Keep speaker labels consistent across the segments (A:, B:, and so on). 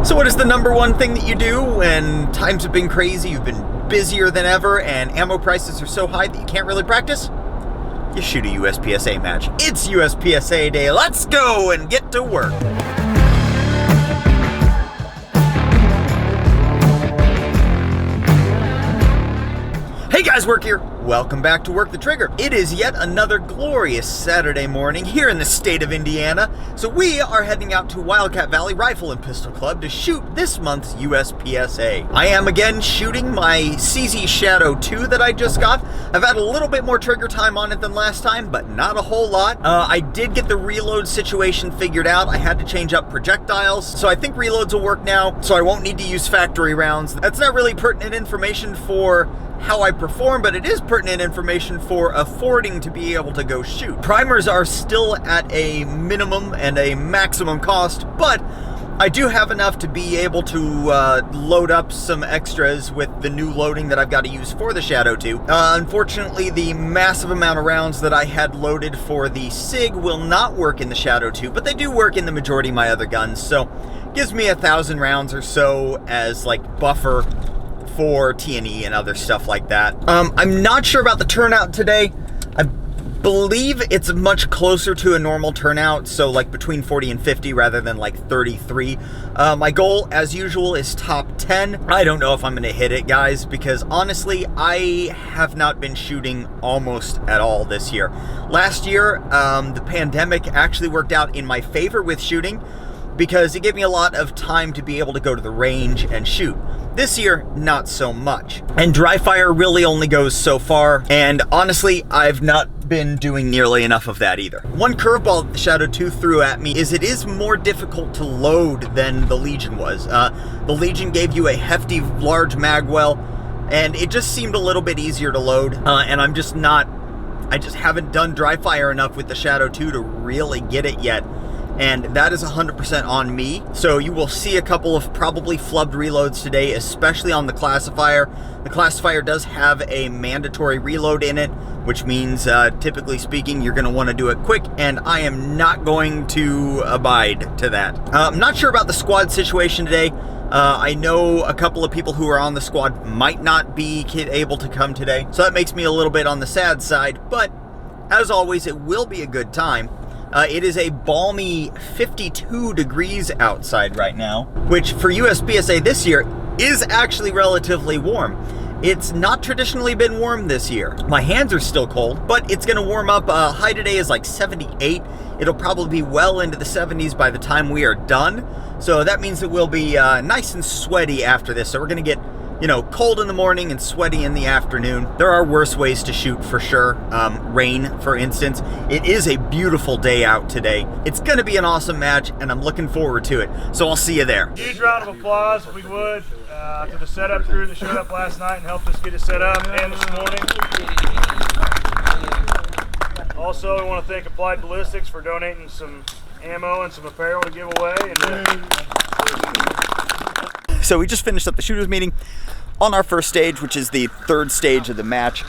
A: So what is the number one thing that you do when times have been crazy, you've been busier than ever, and ammo prices are so high that you can't really practice? You shoot a USPSA match. It's USPSA Day. Let's go and get to work. Hey guys, Work here. Welcome back to Work the Trigger. It is yet another glorious Saturday morning here in the state of Indiana. So we are heading out to Wildcat Valley Rifle and Pistol Club to shoot this month's USPSA. I am again shooting my CZ Shadow 2 that I just got. I've had a little bit more trigger time on it than last time, but not a whole lot. I did get the reload situation figured out. I had to change up projectiles, so I think reloads will work now, so I won't need to use factory rounds. That's not really pertinent information for how I perform, but it is pertinent information for affording to be able to go shoot. Primers are still at a minimum and a maximum cost, but I do have enough to be able to load up some extras with the new loading that I've got to use for the Shadow 2. Unfortunately, the massive amount of rounds that I had loaded for the SIG will not work in the Shadow 2, but they do work in the majority of my other guns, so gives me 1,000 rounds or so as like buffer for T&E and other stuff like that. I'm not sure about the turnout today. I believe it's much closer to a normal turnout, so like between 40 and 50 rather than like 33. My goal, as usual, is top 10. I don't know if I'm gonna hit it, guys, because honestly, I have not been shooting almost at all this year. Last year, the pandemic actually worked out in my favor with shooting because it gave me a lot of time to be able to go to the range and shoot. This year, not so much. And dry fire really only goes so far, and honestly, I've not been doing nearly enough of that either. One curveball that the Shadow 2 threw at me is it is more difficult to load than the Legion was. The Legion gave you a hefty, large mag well, and it just seemed a little bit easier to load, and I just haven't done dry fire enough with the Shadow 2 to really get it yet. And that is 100% on me. So you will see a couple of probably flubbed reloads today, especially on the classifier. The classifier does have a mandatory reload in it, which means, typically speaking, you're going to want to do it quick, and I am not going to abide to that. I'm not sure about the squad situation today. I know a couple of people who are on the squad might not be able to come today, so that makes me a little bit on the sad side, but as always, it will be a good time. It is a balmy 52 degrees outside right now, which for USPSA this year is actually relatively warm. It's not traditionally been warm this year. My hands are still cold, but it's gonna warm up. High today is like 78. It'll probably be well into the 70s by the time we are done. So that means that we'll be nice and sweaty after this. So we're gonna get, you know, cold in the morning and sweaty in the afternoon. There are worse ways to shoot for sure. Rain, for instance. It is a beautiful day out today. It's gonna be an awesome match, and I'm looking forward to it. So I'll see you there.
B: Huge round of applause, if we would, to the setup crew that showed up last night and helped us get it set up, and this morning. Also, we want to thank Applied Ballistics for donating some ammo and some apparel to give away.
A: So we just finished up the shooters meeting on our first stage, which is the third stage of the match.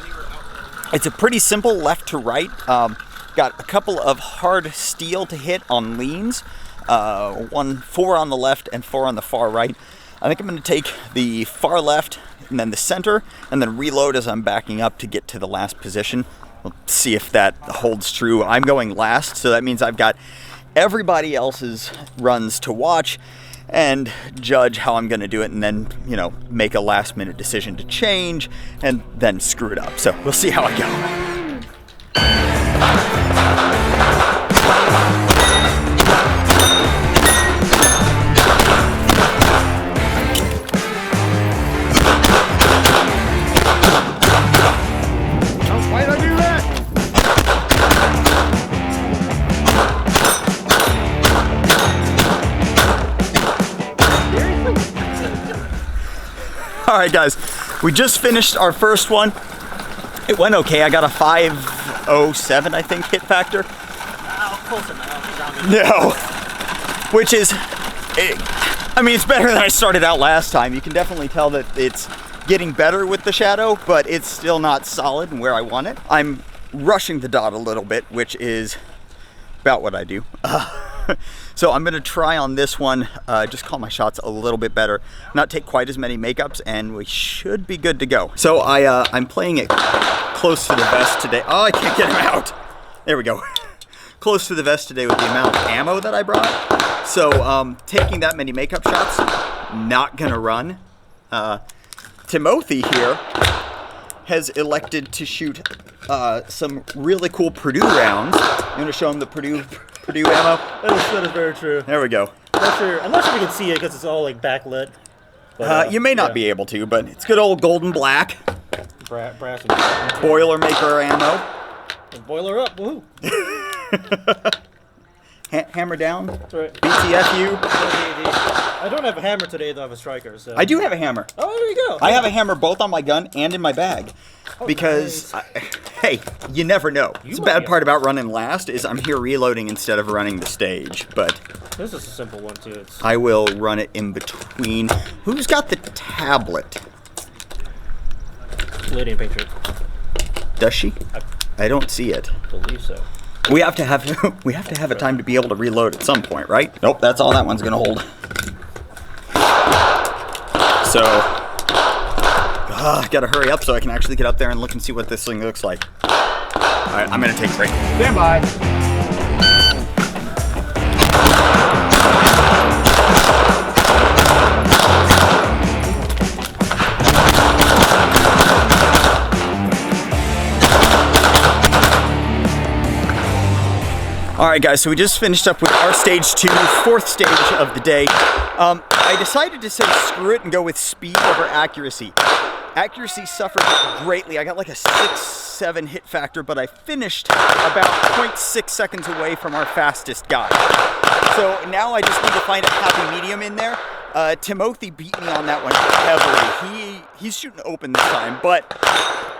A: It's a pretty simple left to right. Got a couple of hard steel to hit on leans. 4 on the left and 4 on the far right. I think I'm going to take the far left and then the center and then reload as I'm backing up to get to the last position. We'll see if that holds true. I'm going last, so that means I've got everybody else's runs to watch and judge how I'm going to do it, and then, you know, make a last minute decision to change and then screw it up. So we'll see how I go.
B: Why did I do that?
A: All right, guys, we just finished our first one. It went okay. I got a 507, I think, hit factor.
C: Close enough.
A: No, which is, I mean, it's better than I started out last time. You can definitely tell that it's getting better with the Shadow, but it's still not solid and where I want it. I'm rushing the dot a little bit, which is about what I do. So I'm gonna try on this one, just call my shots a little bit better, not take quite as many makeups, and we should be good to go. So I'm playing it close to the vest today. Oh, I can't get him out. There we go. Close to the vest today with the amount of ammo that I brought. So taking that many makeup shots, not gonna run. Timothy here has elected to shoot some really cool Purdue rounds. I'm gonna show him the Purdue ammo.
C: That is very true.
A: There we go.
C: I'm not sure we can see it because it's all like backlit. But,
A: You may not be able to, but it's good old golden black.
C: Brass and
A: Boilermaker ammo.
C: and boiler up. Woohoo!
A: Hammer down.
C: That's right.
A: BTFU.
C: I don't have a hammer today, though I have a striker. So.
A: I do have a hammer.
C: Oh, there you go.
A: I have a hammer both on my gun and in my bag. Because,
C: nice.
A: hey, you never know.
C: You
A: It's the
C: might
A: bad
C: be-
A: part about running last is I'm here reloading instead of running the stage. But
C: This is a simple one too. It's
A: I will run it in between. Who's got the tablet?
C: Lady and Patriot.
A: Does she? I don't see it.
C: I believe so.
A: We have to have a time to be able to reload at some point, right? Nope, that's all that one's gonna hold. So, I gotta hurry up so I can actually get up there and look and see what this thing looks like. All right, I'm gonna take a break.
B: Stand by.
A: All right, guys, so we just finished up with our stage 2, fourth stage of the day. I decided to say screw it and go with speed over accuracy. Accuracy suffered greatly. I got like a 6-7 hit factor, but I finished about 0.6 seconds away from our fastest guy. So now I just need to find a happy medium in there. Timothy beat me on that one heavily. He's shooting open this time, but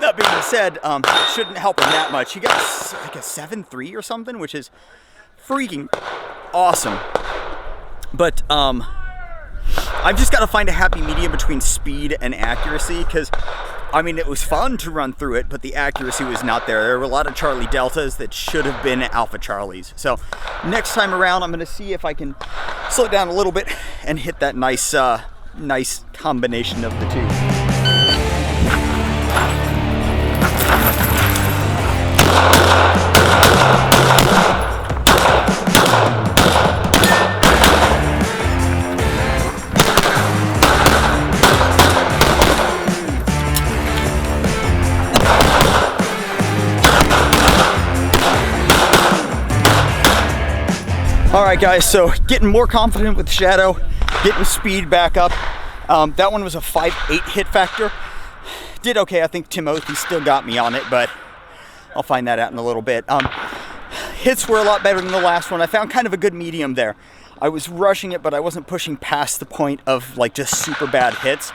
A: that being said, it shouldn't help him that much. He got like a 7.3 or something, which is freaking awesome. But I've just got to find a happy medium between speed and accuracy, because I mean, it was fun to run through it, but the accuracy was not there. There were a lot of Charlie Deltas that should have been Alpha Charlies. So next time around, I'm going to see if I can slow down a little bit and hit that nice combination of the two. All right, guys, so getting more confident with Shadow, getting speed back up. That one was a 5.8 hit factor. Did okay. I think Timothy still got me on it, but I'll find that out in a little bit. Hits were a lot better than the last one. I found kind of a good medium there. I was rushing it, but I wasn't pushing past the point of like just super bad hits.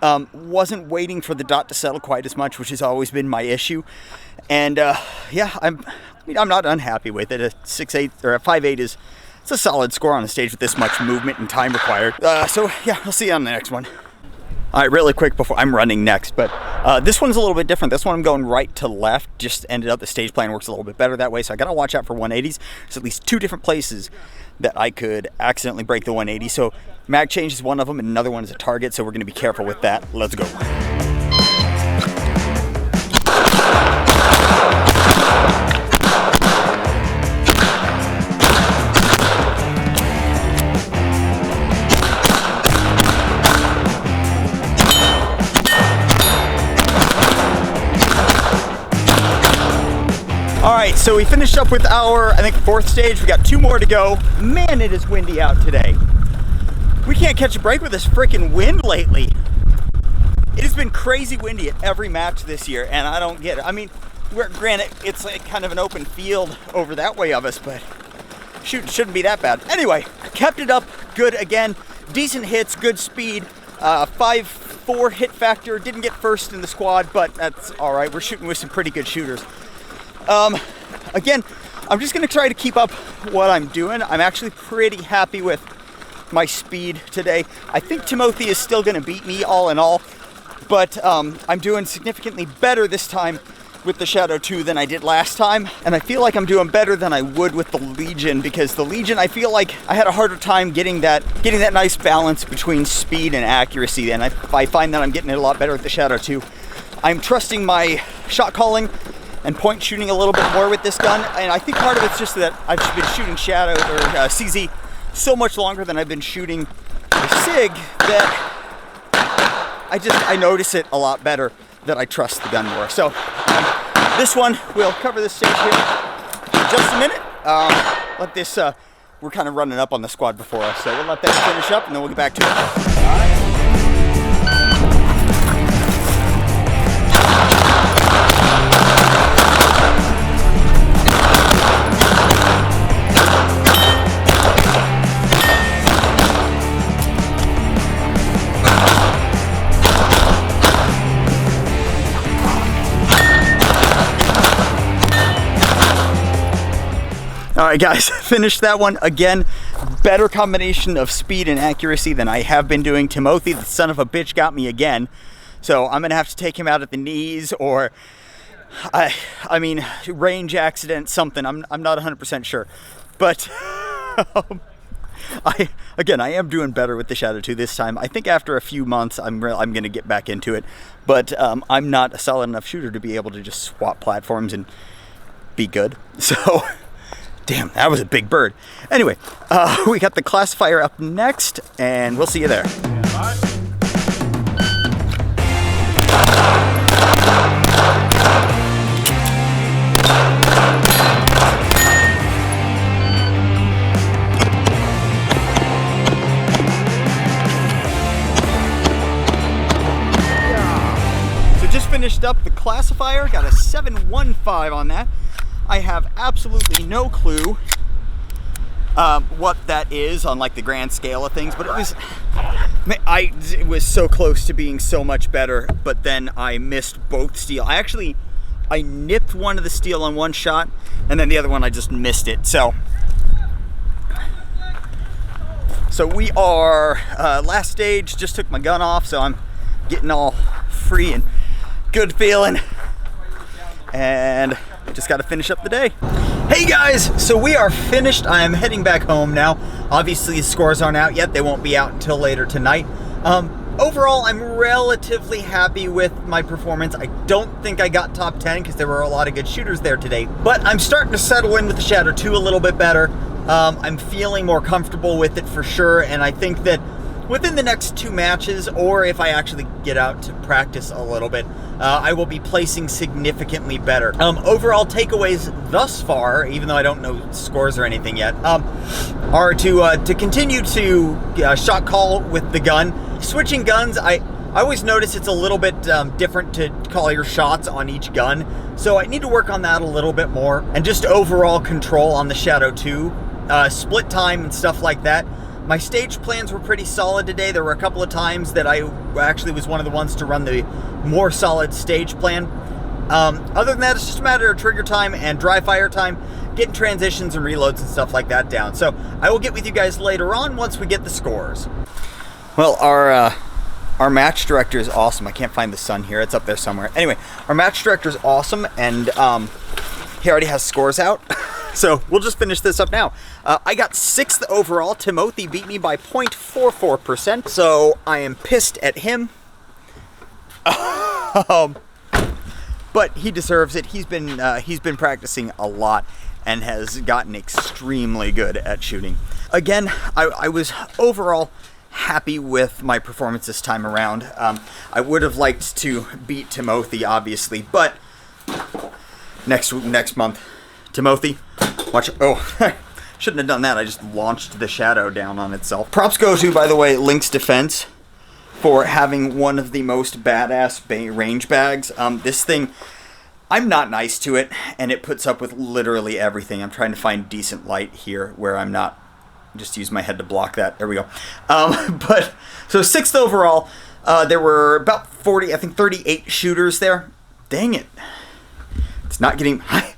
A: Wasn't waiting for the dot to settle quite as much, which has always been my issue. And yeah, I'm not unhappy with it. A 6.8 or a 5.8 is it's a solid score on a stage with this much movement and time required. So yeah, I'll see you on the next one. All right, really quick before I'm running next, but this one's a little bit different. This one I'm going right to left. Just ended up the stage plan works a little bit better that way, so I gotta watch out for 180s. There's at least 2 different places that I could accidentally break the 180. So mag change is one of them, and another one is a target. So we're gonna be careful with that. Let's go. All right, so we finished up with our, I think, 4th stage. We got 2 more to go. Man, it is windy out today. We can't catch a break with this freaking wind lately. It has been crazy windy at every match this year, and I don't get it. I mean, granted, it's like kind of an open field over that way of us, but shoot, shouldn't be that bad. Anyway, kept it up good again. Decent hits, good speed. 5.4 hit factor. Didn't get first in the squad, but that's all right. We're shooting with some pretty good shooters. Again, I'm just going to try to keep up what I'm doing. I'm actually pretty happy with my speed today. I think Timothy is still going to beat me all in all, but I'm doing significantly better this time with the Shadow 2 than I did last time, and I feel like I'm doing better than I would with the Legion, because the Legion, I feel like I had a harder time getting that nice balance between speed and accuracy, and I find that I'm getting it a lot better with the Shadow 2. I'm trusting my shot calling and point shooting a little bit more with this gun, and I think part of it's just that I've been shooting Shadow or CZ so much longer than I've been shooting the SIG that I notice it a lot better, that I trust the gun more. So this one, we'll cover this stage here in just a minute. Let this, we're kind of running up on the squad before us, so we'll let that finish up and then we'll get back to it. All right. All right, guys, finished that one. Again, better combination of speed and accuracy than I have been doing. Timothy, the son of a bitch, got me again. So I'm gonna have to take him out at the knees, or I mean, range accident, something. I'm not 100% sure. But I am doing better with the Shadow 2 this time. I think after a few months, I'm gonna get back into it. But I'm not a solid enough shooter to be able to just swap platforms and be good. So. Damn, that was a big bird. Anyway, we got the classifier up next, and we'll see you there. So just finished up the classifier, got a 715 on that. I have absolutely no clue what that is on like the grand scale of things, but it was so close to being so much better, but then I missed both steel. I nipped one of the steel on one shot, and then the other one I just missed it. So we are last stage, just took my gun off, so I'm getting all free and good feeling, and just got to finish up the day. Hey guys, so we are finished. I am heading back home now. Obviously the scores aren't out yet. They won't be out until later tonight. Overall, I'm relatively happy with my performance. I don't think I got top 10 because there were a lot of good shooters there today, but I'm starting to settle in with the Shadow 2 a little bit better. I'm feeling more comfortable with it for sure, and I think that within the next 2 matches, or if I actually get out to practice a little bit, I will be placing significantly better. Overall takeaways thus far, even though I don't know scores or anything yet, are to continue to shot call with the gun. Switching guns, I always notice it's a little bit different to call your shots on each gun, so I need to work on that a little bit more. And just overall control on the Shadow 2, split time and stuff like that. My stage plans were pretty solid today. There were a couple of times that I actually was one of the ones to run the more solid stage plan. Other than that, it's just a matter of trigger time and dry fire time, getting transitions and reloads and stuff like that down. So I will get with you guys later on once we get the scores. Well, our match director is awesome. I can't find the sun here. It's up there somewhere. Anyway, our match director is awesome, and he already has scores out. So we'll just finish this up now. I got 6th overall. Timothy beat me by 0.44%, so I am pissed at him. But he deserves it. He's been practicing a lot and has gotten extremely good at shooting. Again, I was overall happy with my performance this time around. I would have liked to beat Timothy, obviously, but next month, Timothy, watch. Oh, shouldn't have done that. I just launched the Shadow down on itself. Props go to, by the way, Link's Defense for having one of the most badass range bags. This thing, I'm not nice to it, and it puts up with literally everything. I'm trying to find decent light here where I'm not. Just use my head to block that. There we go. But so 6th overall. There were about 40, I think 38 shooters there. Dang it. It's not getting high.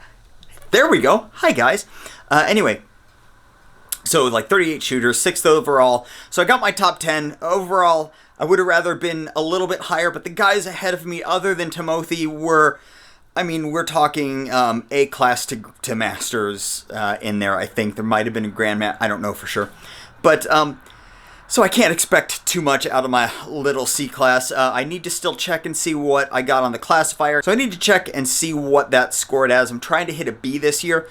A: There we go. Hi, guys. Anyway, so like 38 shooters, 6th overall. So I got my top 10. Overall, I would have rather been a little bit higher, but the guys ahead of me, other than Timothy, were I mean, we're talking A class to masters in there. I think there might have been a grandma. I don't know for sure, but so I can't expect too much out of my little C class. I need to still check and see what I got on the classifier. So I need to check and see what that scored as. I'm trying to hit a B this year.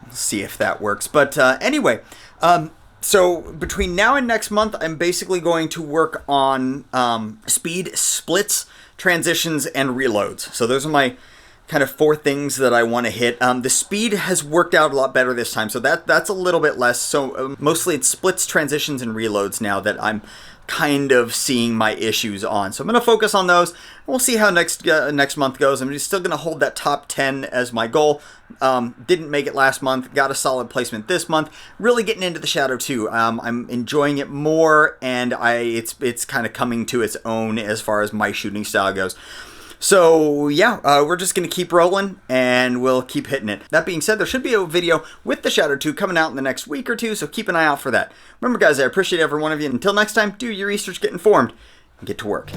A: Let's see if that works. But anyway, so between now and next month, I'm basically going to work on speed, splits, transitions, and reloads. So those are my kind of 4 things that I want to hit. The speed has worked out a lot better this time, so that's a little bit less. So mostly it's splits, transitions, and reloads now that I'm kind of seeing my issues on. So I'm going to focus on those. We'll see how next month goes. I'm just still going to hold that top 10 as my goal. Didn't make it last month. Got a solid placement this month. Really getting into the Shadow 2. I'm enjoying it more, and it's kind of coming to its own as far as my shooting style goes. So yeah, we're just going to keep rolling and we'll keep hitting it. That being said, there should be a video with the Shadow 2 coming out in the next week or two, so keep an eye out for that. Remember guys, I appreciate every one of you. Until next time, do your research, get informed, and get to work.